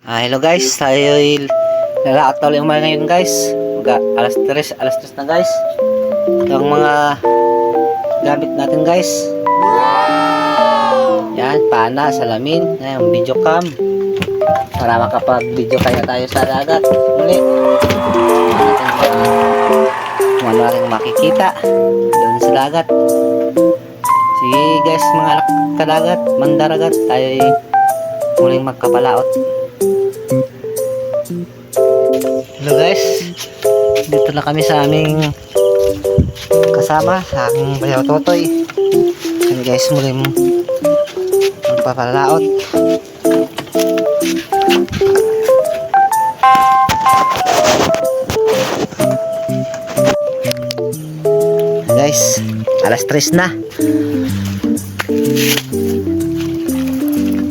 Hello guys, tayo nalaat ulit umaga ngayon guys. Alas 3 na guys. Ito ang mga gamit natin guys. Yan, pana, salamin, yung video cam. Para makapag-video kaya tayo sa dagat. Muli. Kung ano natin makikita doon sa dagat. Sige guys, mga anak kadagat, mandaragat, tayo muling magkapalaot. Hello guys, dito na kami sa aming kasama, sa aking bayaw totoy. Yan guys, muling magpapalaot. Guys, alas 3 na.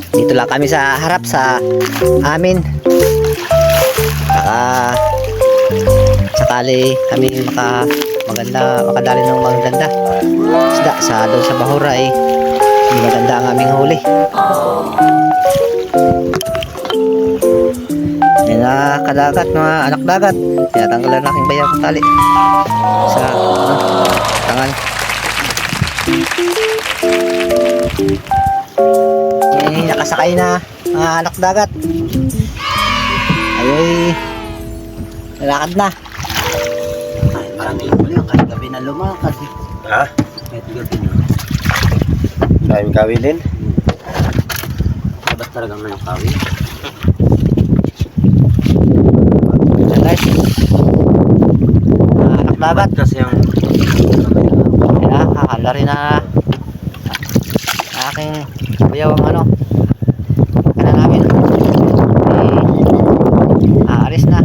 Dito lang kami sa harap sa amin. Sakali kami makadali ng maganda isda sa doon sa bahura maganda ang aming huli. Yan na kadagat, mga anak dagat. Tinatanggalan na aking bayaw ng tali sa tangan. Nakasakay na mga anak dagat. Ayoy, lalakad na. Ay, marami yung huli. Kahit gabi na lumakad. Ha? Kahit gabi na. Maraming kawin din? Dapat talagang na yung kawin. Yan guys. Anak dagat. Kasi yung Yan, kakala rin na aking bayaw ang ano. Kana namin. Aalis na.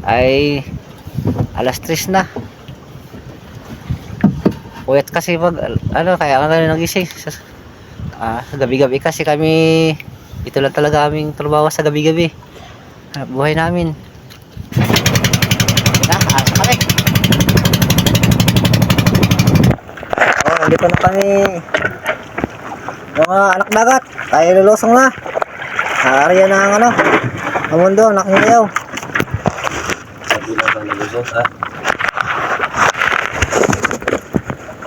Ay alas 3 na. Puyat kasi pag ano, kaya nga nagising sa gabi-gabi kasi kami, ito lang talaga aming trabaho sa gabi-gabi. Buhay namin. Asa kami. Dito na kami. Mga anak dagat, tayo lulusong na. Area na ang ano, ang mundo, nakingayaw. sabi na ba nalusot ha?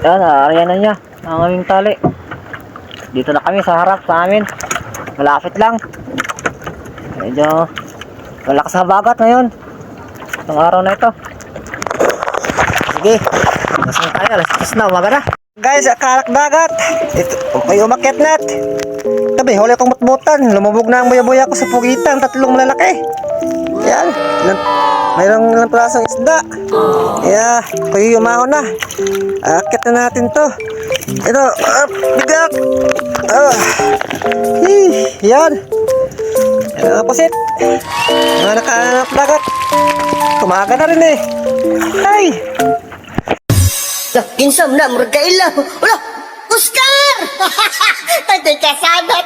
Yan, area na niya ang aming tali. Dito na kami sa harap sa amin. Malapit lang. Medyo malakas sa bagat ngayon itong araw na ito. Sige, nasaan tayo? Alas 10 na, umaga na. Guys, akarak dagat. Ito, may umakyat net. Tabi, huli akong matbutan. Lumubog na ang buya-buya ko sa pugitan. 3 malalaki. Yan. Mayroong ilang plasang isda. Yeah, kayo yumaon na. Akit na natin to. Ito, bigat. Yan. Yan, pasit. Mga nakahanap dagat. Tumaga na rin eh. Ay! Kinsam na, muragkaila. Wala, Oscar! Tatay kasada.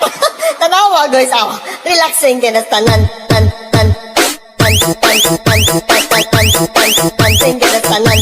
Tanawa, guys. Relaxing ka na tanan. Tansing ka na tanan.